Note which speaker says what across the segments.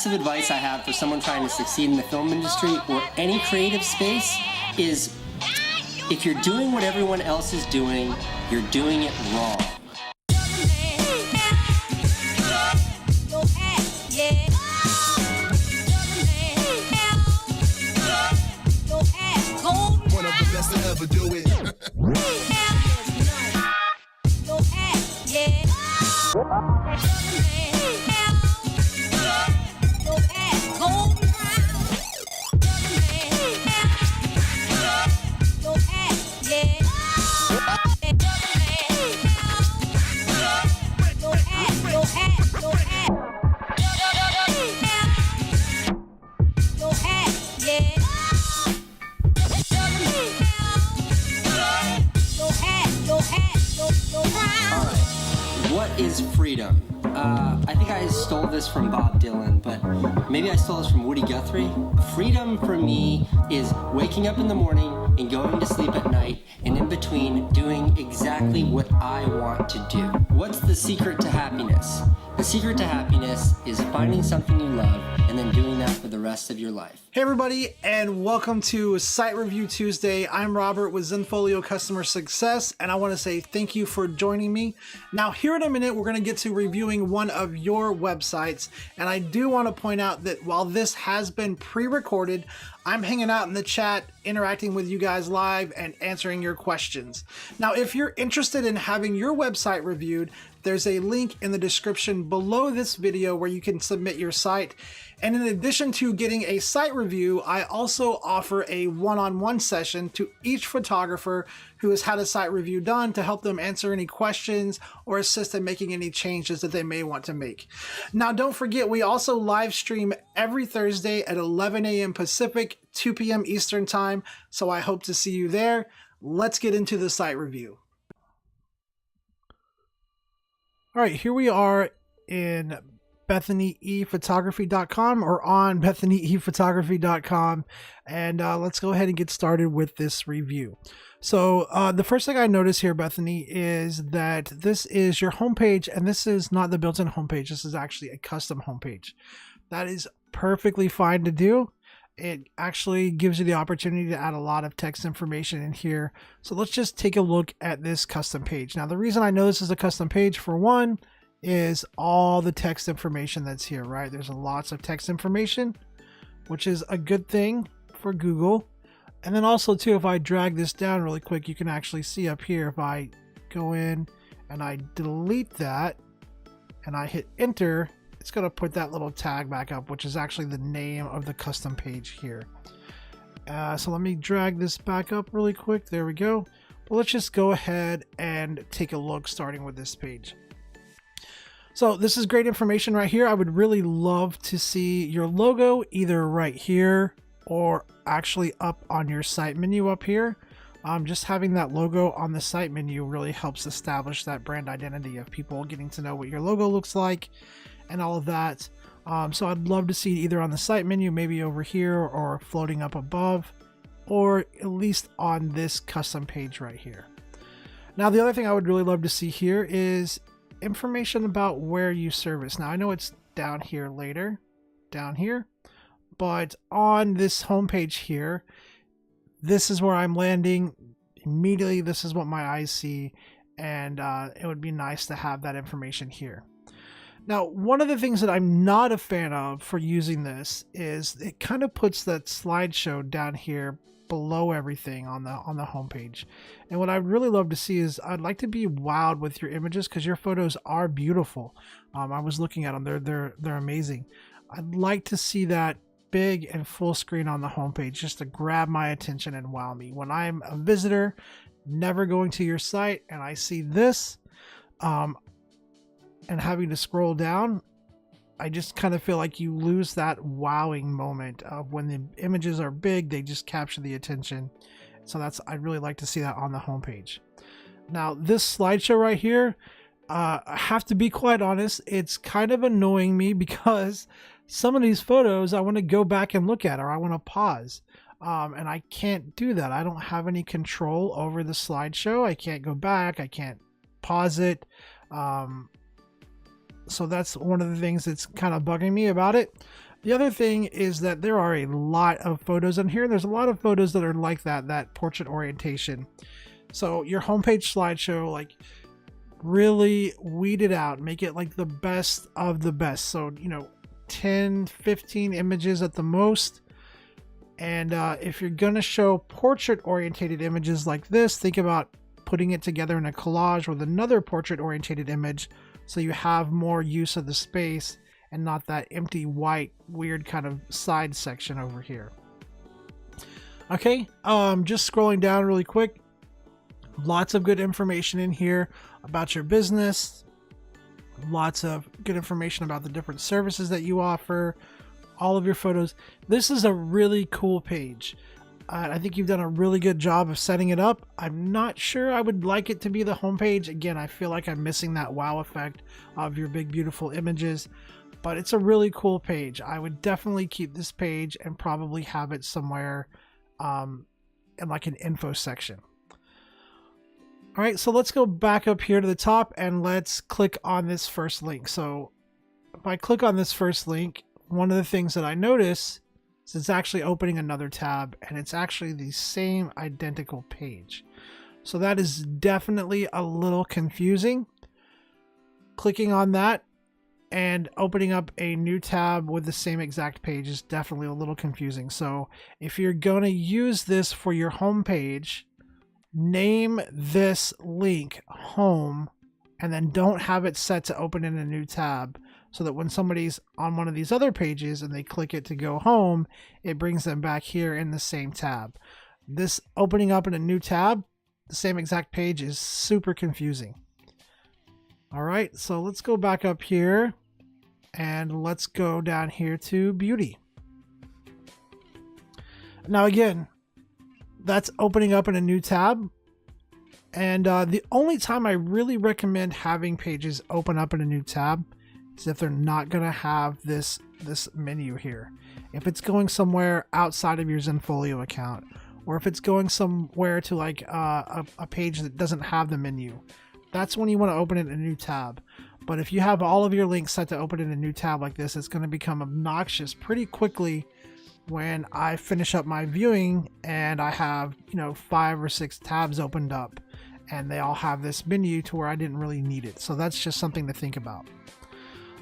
Speaker 1: of advice I have for someone trying to succeed in the film industry or any creative space is, if you're doing what everyone else is doing, you're doing it wrong.
Speaker 2: One of the best to ever do it.
Speaker 1: What is freedom? I think I stole this from Bob Dylan, but maybe I stole this from Woody Guthrie. Freedom for me is waking up in the morning and going to sleep at night, and in between doing exactly what I want to do. What's the secret to happiness? The secret to happiness is finding something you love and then doing that for the rest of your life.
Speaker 3: Hey everybody, and welcome to Site Review Tuesday. I'm Robert with Zenfolio Customer Success, and I want to say thank you for joining me. Now, here in a minute, we're going to get to reviewing one of your websites, and I do want to point out that while this has been pre-recorded, I'm hanging out in the chat, interacting with you guys live and answering your questions. Now, if you're interested in having your website reviewed, there's a link in the description below this video where you can submit your site. And in addition to getting a site review, I also offer a one-on-one session to each photographer who has had a site review done to help them answer any questions or assist in making any changes that they may want to make. Now, don't forget, we also live stream every Thursday at 11 a.m. Pacific, 2 p.m. Eastern Time, so I hope to see you there. Let's get into the site review. All right, here we are in BethanyEphotography.com or on BethanyEphotography.com, and let's go ahead and get started with this review. So the first thing I notice here, Bethany, is that this is your homepage, and this is not the built-in homepage. This is actually a custom homepage. That is perfectly fine to do. It actually gives you the opportunity to add a lot of text information in here. So let's just take a look at this custom page. Now, the reason I know this is a custom page, for one, is all the text information that's here, right? There's lots of text information, which is a good thing for Google. And then also too, if I drag this down really quick, you can actually see up here, if I go in and I delete that and I hit enter, it's going to put that little tag back up, which is actually the name of the custom page here. So let me drag this back up really quick. There we go. But let's just go ahead and take a look, starting with this page. So this is great information right here. I would really love to see your logo either right here or actually up on your site menu up here. Just having that logo on the site menu really helps establish that brand identity of people getting to know what your logo looks like and all of that. So I'd love to see it either on the site menu, maybe over here, or floating up above, or at least on this custom page right here. Now, the other thing I would really love to see here is information about where you service. Now, I know it's down here later, down here, but on this homepage here, this is where I'm landing immediately. This is what my eyes see, and it would be nice to have that information here. Now, one of the things that I'm not a fan of for using this is it kind of puts that slideshow down here below everything on the homepage. And what I'd really love to see is, I'd like to be wowed with your images, because your photos are beautiful. I was looking at them; they're amazing. I'd like to see that big and full screen on the homepage, just to grab my attention and wow me. When I'm a visitor, never going to your site, and I see this, and having to scroll down, I just kind of feel like you lose that wowing moment of when the images are big, they just capture the attention. So I'd really like to see that on the homepage. Now, this slideshow right here, I have to be quite honest, it's kind of annoying me, because some of these photos I want to go back and look at, or I want to pause. And I can't do that. I don't have any control over the slideshow. I can't go back. I can't pause it. So that's one of the things that's kind of bugging me about it. The other thing is that there are a lot of photos on here. There's a lot of photos that are like that portrait orientation. So your homepage slideshow, like, really weed it out, make it like the best of the best. So, 10, 15 images at the most. And if you're going to show portrait orientated images like this, think about putting it together in a collage with another portrait orientated image so you have more use of the space and not that empty white weird kind of side section over here. Okay, just scrolling down really quick. Lots of good information in here about your business. Lots of good information about the different services that you offer. All of your photos. This is a really cool page. I think you've done a really good job of setting it up. I'm not sure I would like it to be the homepage. Again, I feel like I'm missing that wow effect of your big, beautiful images, but it's a really cool page. I would definitely keep this page and probably have it somewhere in like an info section. All right, so let's go back up here to the top and let's click on this first link. So if I click on this first link, one of the things that I notice is it's actually opening another tab, and it's actually the same identical page. So that is definitely a little confusing. Clicking on that and opening up a new tab with the same exact page is definitely a little confusing. So if you're going to use this for your home page, name this link home, and then don't have it set to open in a new tab, so that when somebody's on one of these other pages and they click it to go home, it brings them back here in the same tab. This opening up in a new tab, the same exact page, is super confusing. All right, so let's go back up here and let's go down here to beauty. Now again, that's opening up in a new tab. And the only time I really recommend having pages open up in a new tab is if they're not going to have this menu here. If it's going somewhere outside of your Zenfolio account, or if it's going somewhere to like a page that doesn't have the menu, that's when you want to open it in a new tab. But if you have all of your links set to open in a new tab like this, it's going to become obnoxious pretty quickly when I finish up my viewing and I have 5 or 6 tabs opened up and they all have this menu to where I didn't really need it. So that's just something to think about.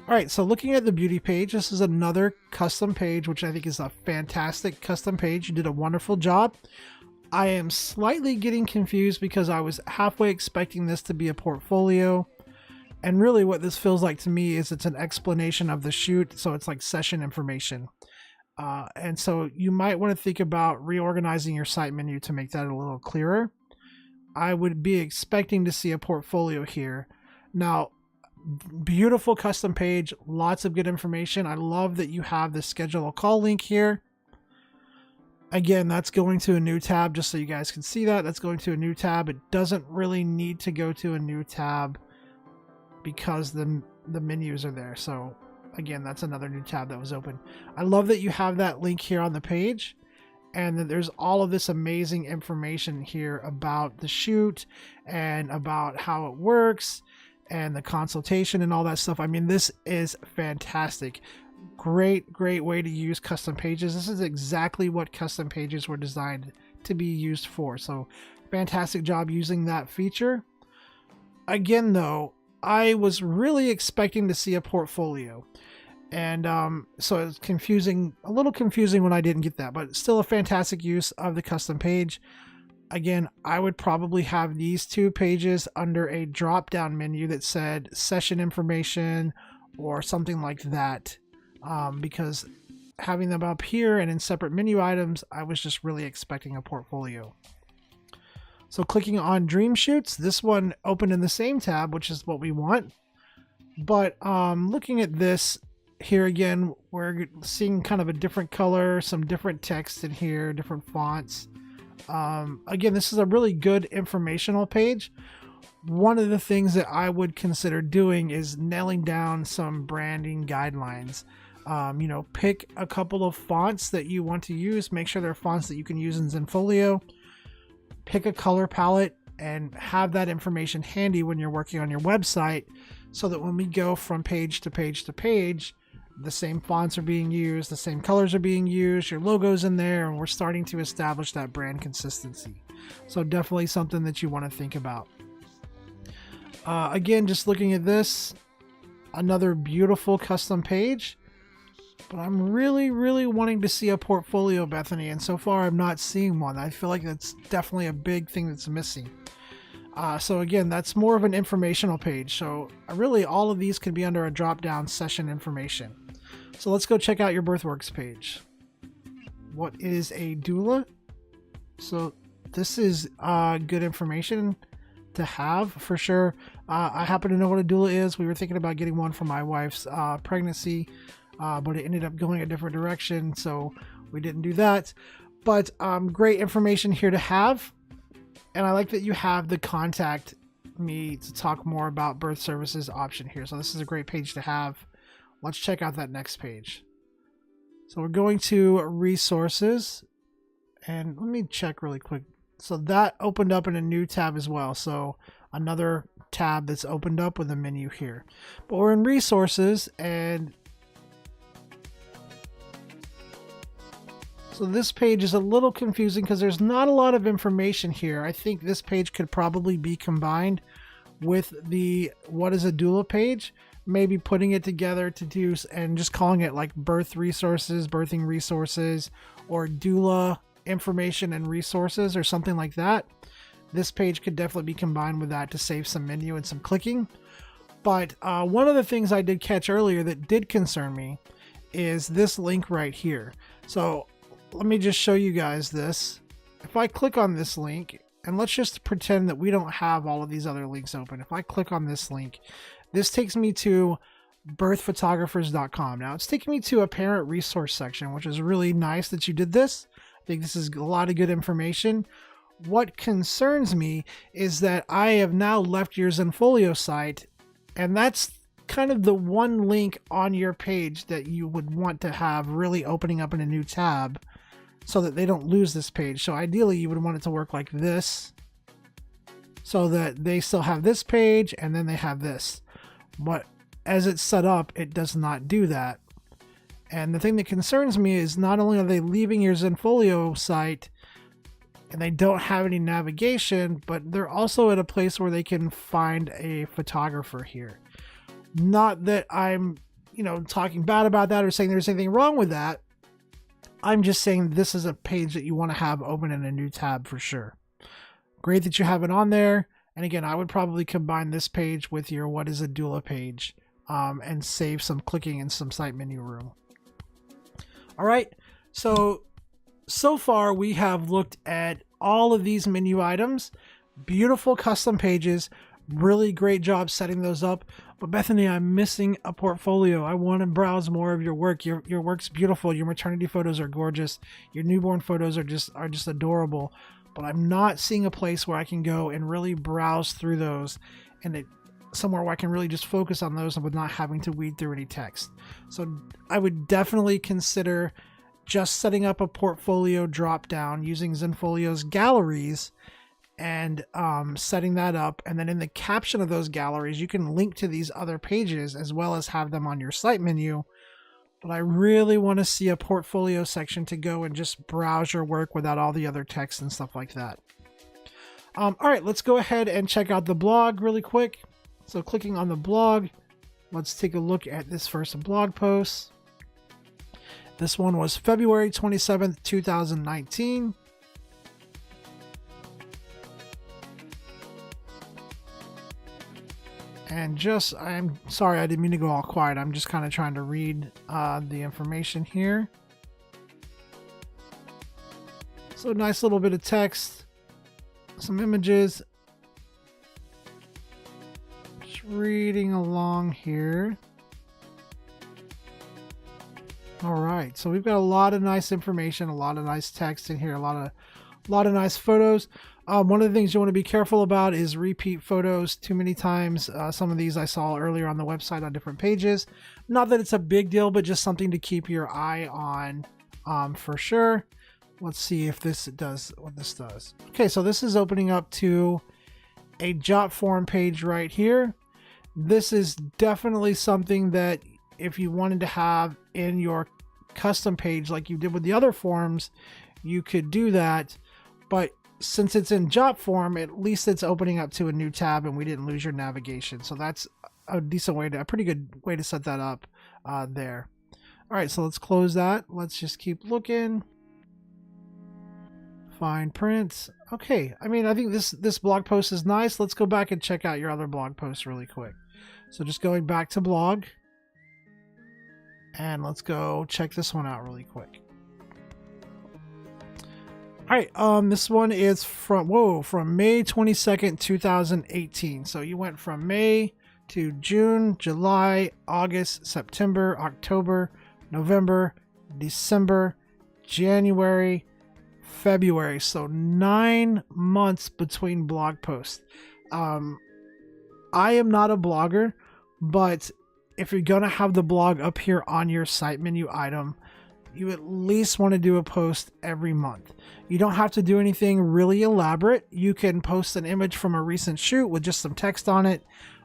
Speaker 3: All right, so looking at the beauty page, this is another custom page, which I think is a fantastic custom page. You did a wonderful job. I am slightly getting confused because I was halfway expecting this to be a portfolio. And really what this feels like to me is it's an explanation of the shoot. So it's like session information. And so you might want to think about reorganizing your site menu to make that a little clearer. I would be expecting to see a portfolio here. Now, beautiful custom page, lots of good information. I love that you have the schedule a call link here. Again, that's going to a new tab, just so you guys can see that. That's going to a new tab. It doesn't really need to go to a new tab because the menus are there. So again, that's another new tab that was open. I love that you have that link here on the page, and that there's all of this amazing information here about the shoot and about how it works and the consultation and all that stuff. I mean, this is fantastic. Great way to use custom pages. This is exactly what custom pages were designed to be used for. So fantastic job using that feature. Again, though, I was really expecting to see a portfolio. And so it's confusing, a little confusing when I didn't get that, but still a fantastic use of the custom page. Again, I would probably have these 2 pages under a drop-down menu that said session information or something like that, because having them up here and in separate menu items, I was just really expecting a portfolio. So clicking on Dream Shoots, this one opened in the same tab, which is what we want. But looking at this here again, we're seeing kind of a different color, some different text in here, different fonts. Again, this is a really good informational page. One of the things that I would consider doing is nailing down some branding guidelines. Pick a couple of fonts that you want to use. Make sure they're fonts that you can use in Zenfolio. Pick a color palette and have that information handy when you're working on your website, so that when we go from page to page to page, The same fonts are being used, the same colors are being used, your logo's in there, and we're starting to establish that brand consistency. So definitely something that you want to think about. Again, just looking at this, another beautiful custom page, but I'm really wanting to see a portfolio, Bethany, and so far I'm not seeing one. I feel like that's definitely a big thing that's missing. So again, that's more of an informational page. So really all of these can be under a drop-down session information. So let's go check out your Birthworks page. What is a doula? So this is good information to have for sure. I happen to know what a doula is. We were thinking about getting one for my wife's pregnancy, but it ended up going a different direction, so we didn't do that. But great information here to have. And I like that you have the contact me to talk more about birth services option here. So this is a great page to have. Let's check out that next page. So we're going to resources, and let me check really quick. So that opened up in a new tab as well. So another tab that's opened up with a menu here. But we're in resources, and so this page is a little confusing because there's not a lot of information here. I think this page could probably be combined with the what is a doula page, maybe putting it together to do and just calling it like birth resources, birthing resources, or doula information and resources or something like that. This page could definitely be combined with that to save some menu and some clicking. But one of the things I did catch earlier that did concern me is this link right here. So let me just show you guys this. If I click on this link, and let's just pretend that we don't have all of these other links open. If I click on this link, this takes me to birthphotographers.com. Now it's taking me to a parent resource section, which is really nice that you did this. I think this is a lot of good information. What concerns me is that I have now left your Zenfolio site, and that's kind of the one link on your page that you would want to have really opening up in a new tab so that they don't lose this page. So ideally you would want it to work like this so that they still have this page and then they have this. But as it's set up, it does not do that. And the thing that concerns me is not only are they leaving your Zenfolio site and they don't have any navigation, but they're also at a place where they can find a photographer here. Not that I'm, talking bad about that or saying there's anything wrong with that. I'm just saying this is a page that you want to have open in a new tab for sure. Great that you have it on there. And again, I would probably combine this page with your what is a doula page and save some clicking and some site menu room. All right. So far we have looked at all of these menu items, beautiful custom pages, really great job setting those up. But Bethany, I'm missing a portfolio. I want to browse more of your work. Your work's beautiful. Your maternity photos are gorgeous. Your newborn photos are just adorable. But I'm not seeing a place where I can go and really browse through those, and somewhere where I can really just focus on those with not having to weed through any text. So I would definitely consider just setting up a portfolio drop down using Zenfolio's galleries and setting that up, and then in the caption of those galleries you can link to these other pages as well as have them on your site menu. But I really want to see a portfolio section to go and just browse your work without all the other text and stuff like that. All right, let's go ahead and check out the blog really quick. So clicking on the blog, let's take a look at this first blog post. This one was February 27th, 2019. And I'm sorry, I didn't mean to go all quiet. I'm just kind of trying to read the information here. So nice little bit of text, some images. Just reading along here. All right, so we've got a lot of nice information, a lot of nice text in here, a lot of nice photos. One of the things you want to be careful about is repeat photos too many times. Some of these I saw earlier on the website on different pages. Not that it's a big deal, but just something to keep your eye on for sure. Let's see if this does what this does. Okay, so this is opening up to a Jot form page right here. This is definitely something that if you wanted to have in your custom page like you did with the other forms, you could do that. But since it's in Jot form, at least it's opening up to a new tab and we didn't lose your navigation. So that's a pretty good way to set that up there. All right, so let's close that. Let's just keep looking. Fine print. Okay, I mean, I think this blog post is nice. Let's go back and check out your other blog posts really quick. So just going back to blog, and let's go check this one out really quick. All right, this one is from May 22nd, 2018. So you went from May to June, July, August, September, October, November, December, January, February. So 9 months between blog posts. I am not a blogger, but if you're going to have the blog up here on your site menu item, you at least want to do a post every month. You don't have to do anything really elaborate. You can post an image from a recent shoot with just some text on it,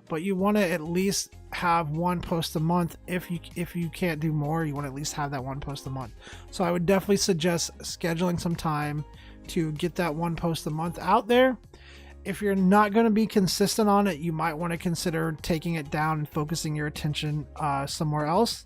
Speaker 3: but you want to at least have one post a month. If you can't do more, you want to at least have that one post a month. So I would definitely suggest scheduling some time to get that one post a month out there. If you're not going to be consistent on it, you might want to consider taking it down and focusing your attention somewhere else.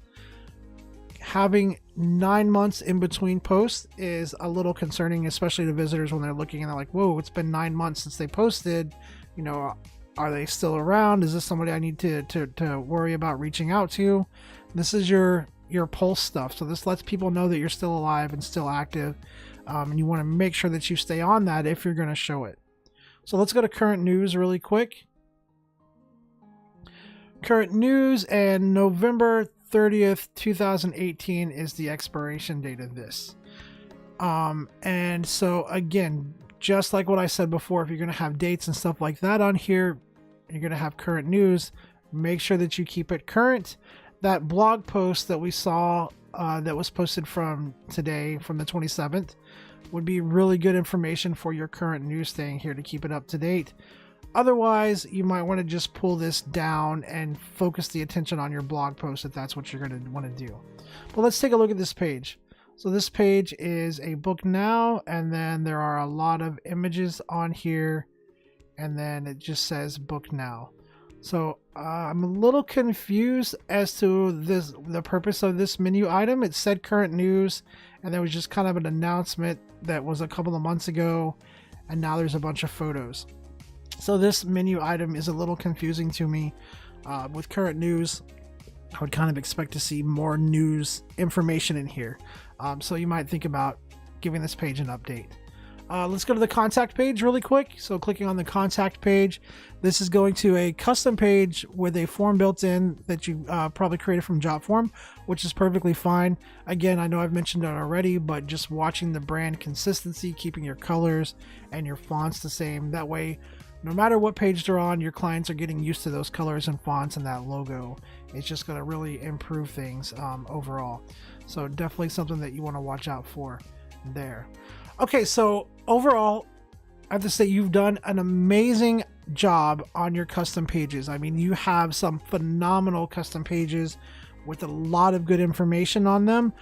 Speaker 3: Having 9 months in between posts is a little concerning, especially to visitors when they're looking and they're like, whoa, it's been 9 months since they posted. You know, are they still around? Is this somebody I need to worry about reaching out to? This is your pulse stuff. So this lets people know that you're still alive and still active. And you want to make sure that you stay on that if you're going to show it. So let's go to current news really quick. Current news, and November 30th, 2018 is the expiration date of this. And so again, just like what I said before, if you're going to have dates and stuff like that on here, you're going to have current news, make sure that you keep it current. That blog post that we saw that was posted from today, from the 27th, would be really good information for your current news staying here to keep it up to date. Otherwise, you might want to just pull this down and focus the attention on your blog post if that's what you're going to want to do. But let's take a look at this page. So this page is a book now, and then there are a lot of images on here, and then it just says book now. So I'm a little confused as to the purpose of this menu item. It said current news, and there was just kind of an announcement that was a couple of months ago, and now there's a bunch of photos. So this menu item is a little confusing to me. With current news, I would kind of expect to see more news information in here. So you might think about giving this page an update. Let's go to the contact page really quick. So clicking on the contact page, this is going to a custom page with a form built in that you probably created from Jotform, which is perfectly fine. Again, I know I've mentioned it already, but just watching the brand consistency, keeping your colors and your fonts the same. That way, no matter what page they're on, your clients are getting used to those colors and fonts and that logo. It's just going to really improve things overall. So definitely something that you want to watch out for there. Okay, so overall, I have to say you've done an amazing job on your custom pages. I mean, you have some phenomenal custom pages with a lot of good information on them.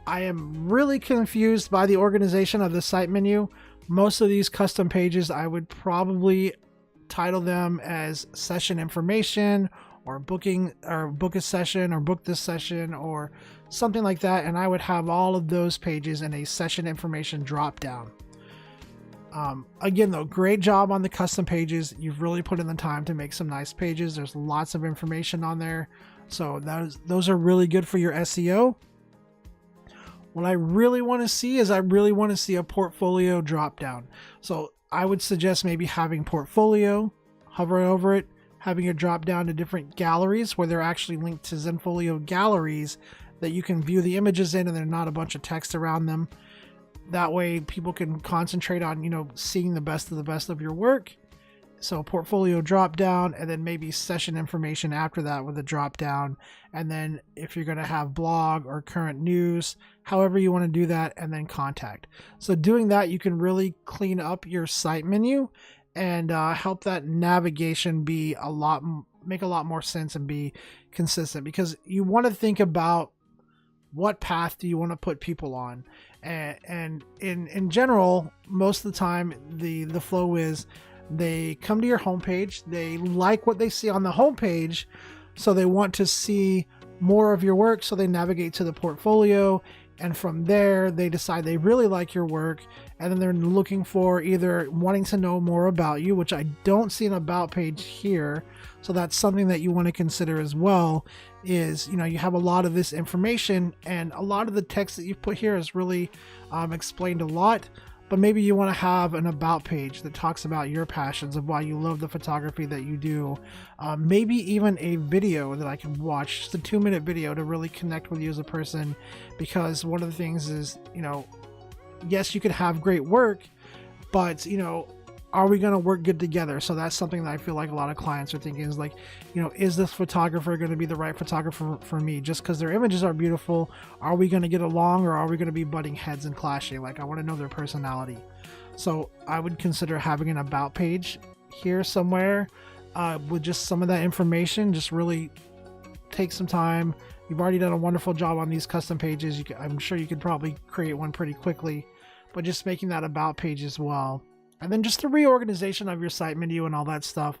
Speaker 3: I am really confused by the organization of the site menu. Most of these custom pages, I would probably title them as session information or booking, or book a session, or book this session, or something like that. And I would have all of those pages in a session information drop down. Again, though, great job on the custom pages. You've really put in the time to make some nice pages. There's lots of information on there. So those are really good for your SEO. What I really want to see is a portfolio drop down. So I would suggest maybe having portfolio, hover over it, having it drop down to different galleries where they're actually linked to Zenfolio galleries that you can view the images in, and they're not a bunch of text around them. That way people can concentrate on, seeing the best of your work. So portfolio drop down, and then maybe session information after that with a drop down. And then if you're going to have blog or current news, however you want to do that, and then contact. So doing that, you can really clean up your site menu and help that navigation be a lot make a lot more sense and be consistent, because you want to think about what path do you want to put people on. And in general, most of the time, the flow is they come to your homepage, they like what they see on the homepage, so they want to see more of your work, so they navigate to the portfolio, and from there they decide they really like your work, and then they're looking for either wanting to know more about you, which I don't see an about page here, so that's something that you want to consider as well. Is, you know, you have a lot of this information, and a lot of the text that you've put here is really explained a lot, but maybe you want to have an about page that talks about your passions, of why you love the photography that you do. Maybe even a video that I can watch, just a 2-minute video to really connect with you as a person, because one of the things is, you know, yes, you could have great work, but, you know, are we going to work good together? So that's something that I feel like a lot of clients are thinking is like, you know, is this photographer going to be the right photographer for me? Just because their images are beautiful, are we going to get along, or are we going to be butting heads and clashing? Like, I want to know their personality. So I would consider having an about page here somewhere with just some of that information. Just really take some time. You've already done a wonderful job on these custom pages. I'm sure you could probably create one pretty quickly, but just making that about page as well. And then just the reorganization of your site menu and all that stuff,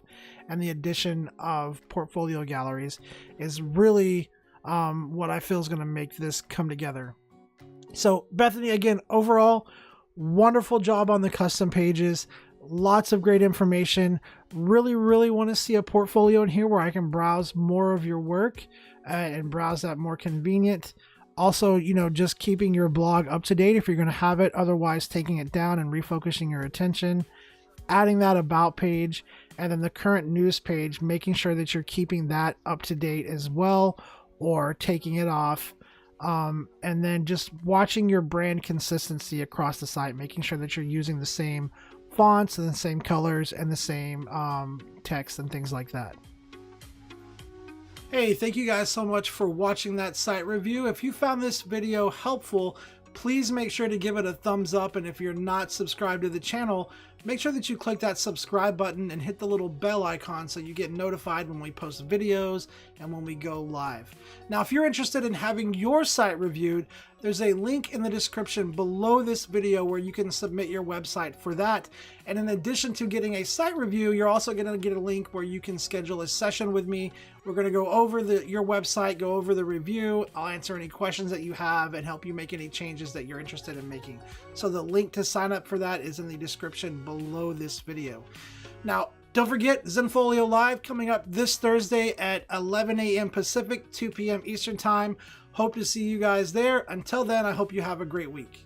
Speaker 3: and the addition of portfolio galleries is really what I feel is going to make this come together. So Bethany, again, overall, wonderful job on the custom pages. Lots of great information. Really want to see a portfolio in here where I can browse more of your work and browse that more convenient. Also, you know, just keeping your blog up to date if you're going to have it, otherwise taking it down and refocusing your attention, adding that about page, and then the current news page, making sure that you're keeping that up to date as well, or taking it off. And then just watching your brand consistency across the site, making sure that you're using the same fonts and the same colors and the same text and things like that. Hey, thank you guys so much for watching that site review. If you found this video helpful, please make sure to give it a thumbs up. And if you're not subscribed to the channel, make sure that you click that subscribe button and hit the little bell icon so you get notified when we post videos and when we go live. Now, if you're interested in having your site reviewed, there's a link in the description below this video where you can submit your website for that. And in addition to getting a site review, you're also going to get a link where you can schedule a session with me. We're going to go over your website, go over the review. I'll answer any questions that you have and help you make any changes that you're interested in making. So the link to sign up for that is in the description below this video. Now, don't forget, Zenfolio Live coming up this Thursday at 11 a.m. Pacific, 2 p.m. Eastern Time. Hope to see you guys there. Until then, I hope you have a great week.